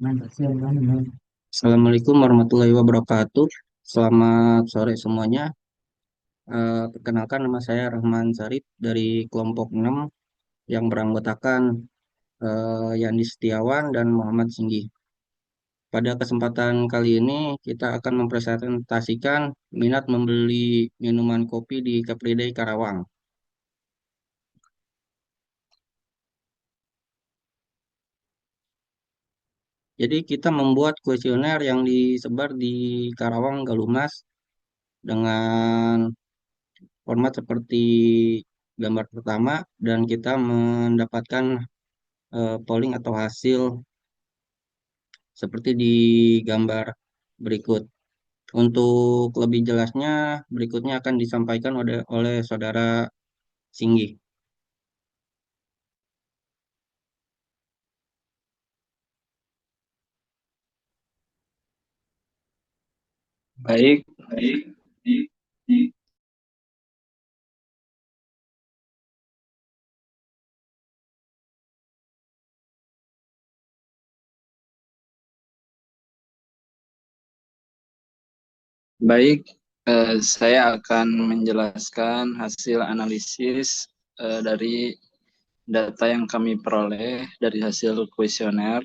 Assalamualaikum warahmatullahi wabarakatuh. Selamat sore semuanya. Perkenalkan nama saya Rahman Sarip dari kelompok 6 yang beranggotakan Yandi Setiawan dan Muhammad Singgi. Pada kesempatan kali ini kita akan mempresentasikan minat membeli minuman kopi di Capri Day Karawang. Jadi kita membuat kuesioner yang disebar di Karawang Galumas dengan format seperti gambar pertama dan kita mendapatkan polling atau hasil seperti di gambar berikut. Untuk lebih jelasnya, berikutnya akan disampaikan oleh Saudara Singgi. Baik, baik. Saya akan menjelaskan hasil analisis dari data yang kami peroleh dari hasil kuesioner.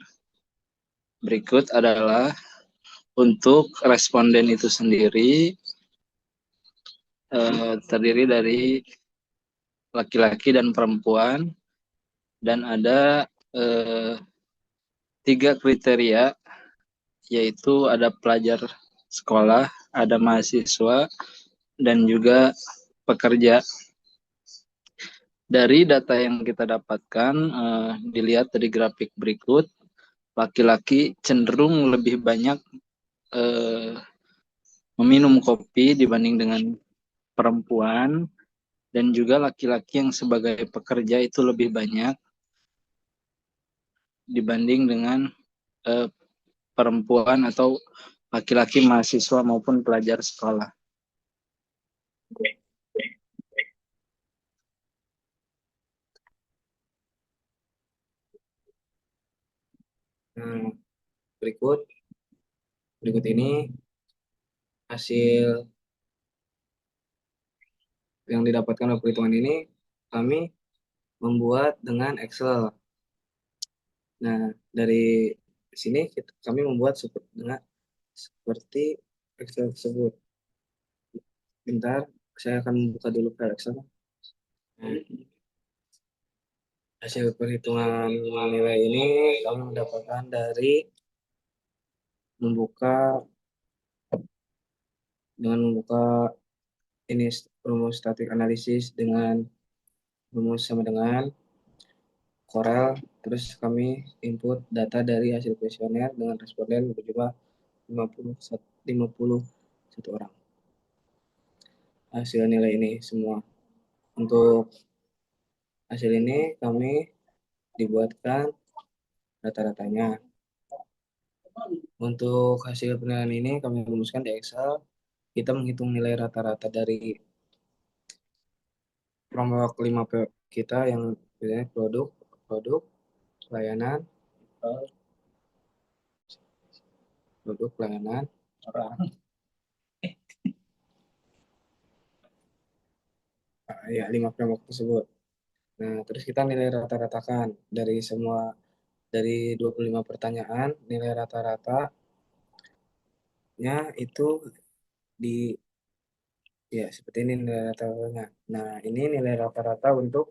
Berikut adalah untuk responden itu sendiri terdiri dari laki-laki dan perempuan dan ada eh, 3 kriteria, yaitu ada pelajar sekolah, ada mahasiswa, dan juga pekerja. Dari data yang kita dapatkan, dilihat dari grafik berikut, laki-laki cenderung lebih banyak eh, meminum kopi dibanding dengan perempuan, dan juga laki-laki yang sebagai pekerja itu lebih banyak dibanding dengan eh, perempuan atau laki-laki mahasiswa maupun pelajar sekolah. Nah, berikut berikut ini hasil yang didapatkan oleh perhitungan ini kami membuat dengan Excel. Nah, dari sini kami membuat seperti Excel tersebut. Bentar, saya akan membuka dulu file Excel. Nah, hasil perhitungan nilai ini kami mendapatkan dari membuka membuka ini rumus static analisis dengan rumus sama dengan Corel, terus kami input data dari hasil kuesioner dengan responden berjumlah 51 orang. Hasil nilai ini semua. Untuk hasil ini kami dibuatkan rata-ratanya. Untuk hasil penilaian ini kami rumuskan di Excel. Kita menghitung nilai rata-rata dari framework 5 kita yang biasanya produk, produk, layanan, produk, layanan, orang. Ya, 5 framework tersebut. Nah, terus kita nilai rata-ratakan dari 25 pertanyaan, nilai rata-ratanya itu di ya seperti ini nilai rata-ratanya. Nah, ini nilai rata-rata untuk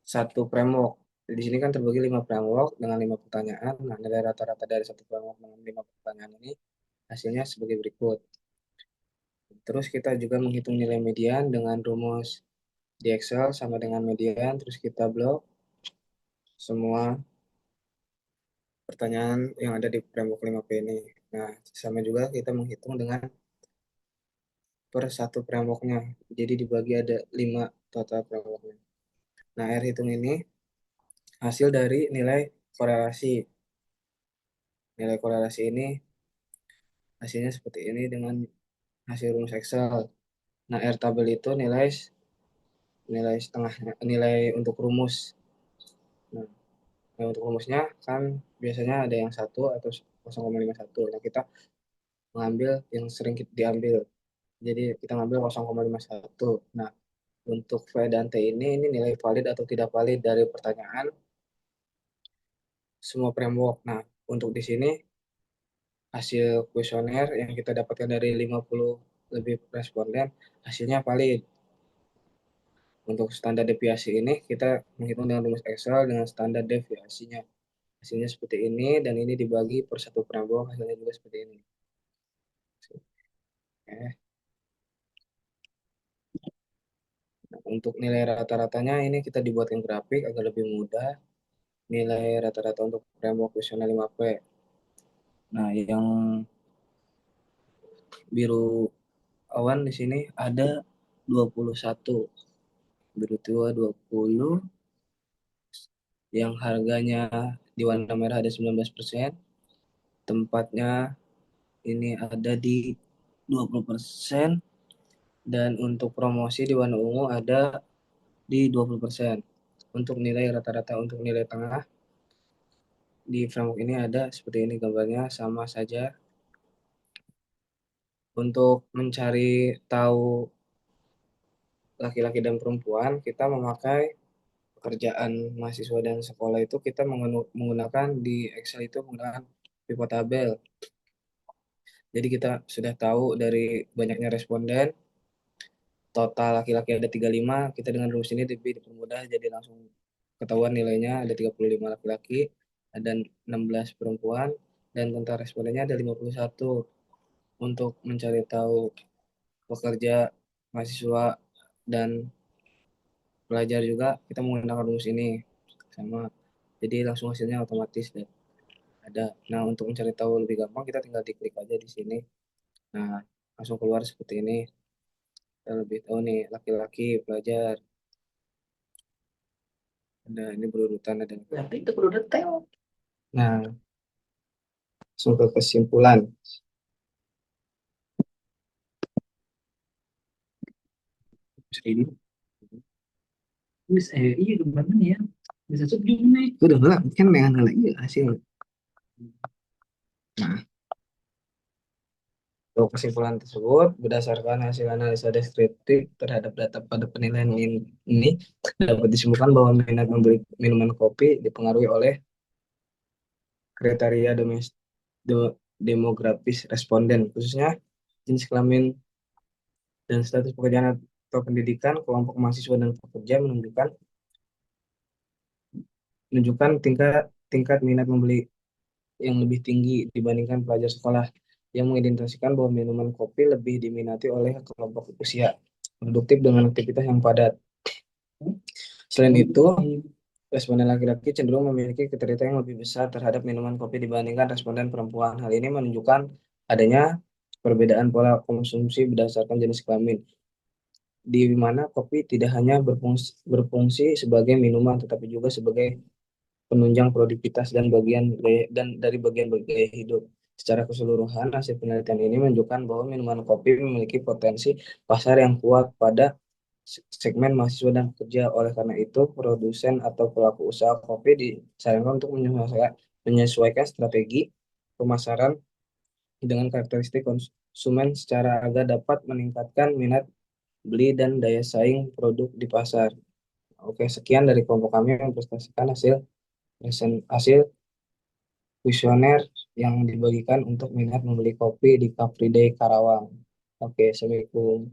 satu framework. Di sini kan terbagi 5 framework dengan 5 pertanyaan. Nah, nilai rata-rata dari satu framework dengan 5 pertanyaan ini hasilnya sebagai berikut. Terus kita juga menghitung nilai median dengan rumus di Excel sama dengan median, terus kita blok semua pertanyaan yang ada di framework 5P ini. Nah, sama juga kita menghitung dengan per satu frameworknya. Jadi dibagi ada 5 total frameworknya. Nah, R hitung ini hasil dari nilai korelasi. Nilai korelasi ini hasilnya seperti ini dengan hasil rumus Excel. Nah, R tabel itu nilai setengah nilai untuk rumus. Nah, Nah, untuk rumusnya kan biasanya ada yang 1 atau 0,51. Nah, kita mengambil yang sering diambil. Jadi kita ngambil 0,51. Nah, untuk V dan T ini nilai valid atau tidak valid dari pertanyaan semua framework. Nah, untuk di sini hasil kuesioner yang kita dapatkan dari 50 lebih responden hasilnya valid. Untuk standar deviasi ini kita menghitung dengan rumus Excel dengan standar deviasinya. Hasilnya seperti ini dan ini dibagi per satu framework hasilnya juga seperti ini. Oke. Nah, untuk nilai rata-ratanya ini kita dibuatkan grafik agar lebih mudah. Nilai rata-rata untuk framework kuesioner 5P. Nah, yang biru awan di sini ada 21, biru tua 20, yang harganya di warna merah ada 19%, tempatnya ini ada di 20%, dan untuk promosi di warna ungu ada di 20%. Untuk nilai rata-rata untuk nilai tengah di framework ini ada seperti ini gambarnya, sama saja. Untuk mencari tahu laki-laki dan perempuan, kita memakai pekerjaan mahasiswa dan sekolah itu kita menggunakan di Excel itu menggunakan pivot tabel. Jadi kita sudah tahu dari banyaknya responden, total laki-laki ada 35, kita dengan rumus ini lebih dipermudah jadi langsung ketahuan nilainya ada 35 laki-laki, ada 16 perempuan, dan total respondennya ada 51. Untuk mencari tahu pekerja, mahasiswa, dan pelajar juga kita menggunakan rumus ini sama. Jadi langsung hasilnya otomatis dan ada. Nah, untuk mencari tahu lebih gampang kita tinggal diklik aja di sini. Nah, langsung keluar seperti ini. Kita lebih tahu nih laki-laki pelajar. Ada ini berurutan ada. Berarti itu perlu detail. Nah, langsung ke kesimpulan. Ini bisa iya gimana ya? Bisa subjum nih. Udah lah, kan dengan lagi hasil. Nah, untuk kesimpulan tersebut, berdasarkan hasil analisa deskriptif terhadap data pada penilaian ini, dapat disimpulkan bahwa minat membeli minuman kopi dipengaruhi oleh kriteria demografis responden, khususnya jenis kelamin dan status pekerjaan atau pendidikan. Kelompok mahasiswa dan pekerja menunjukkan tingkat tingkat minat membeli yang lebih tinggi dibandingkan pelajar sekolah, yang mengidentifikasikan bahwa minuman kopi lebih diminati oleh kelompok usia produktif dengan aktivitas yang padat. Selain itu, responden laki-laki cenderung memiliki ketertarikan yang lebih besar terhadap minuman kopi dibandingkan responden perempuan. Hal ini menunjukkan adanya perbedaan pola konsumsi berdasarkan jenis kelamin, di mana kopi tidak hanya berfungsi sebagai minuman, tetapi juga sebagai penunjang produktivitas dan dari bagian gaya hidup. Secara keseluruhan, hasil penelitian ini menunjukkan bahwa minuman kopi memiliki potensi pasar yang kuat pada segmen mahasiswa dan pekerja. Oleh karena itu, produsen atau pelaku usaha kopi disarankan untuk menyesuaikan strategi pemasaran dengan karakteristik konsumen secara agar dapat meningkatkan minat beli dan daya saing produk di pasar. Oke, sekian dari kelompok kami mempresentasikan hasil kuesioner yang dibagikan untuk minat membeli kopi di Car Free Day Karawang. Oke, Assalamualaikum.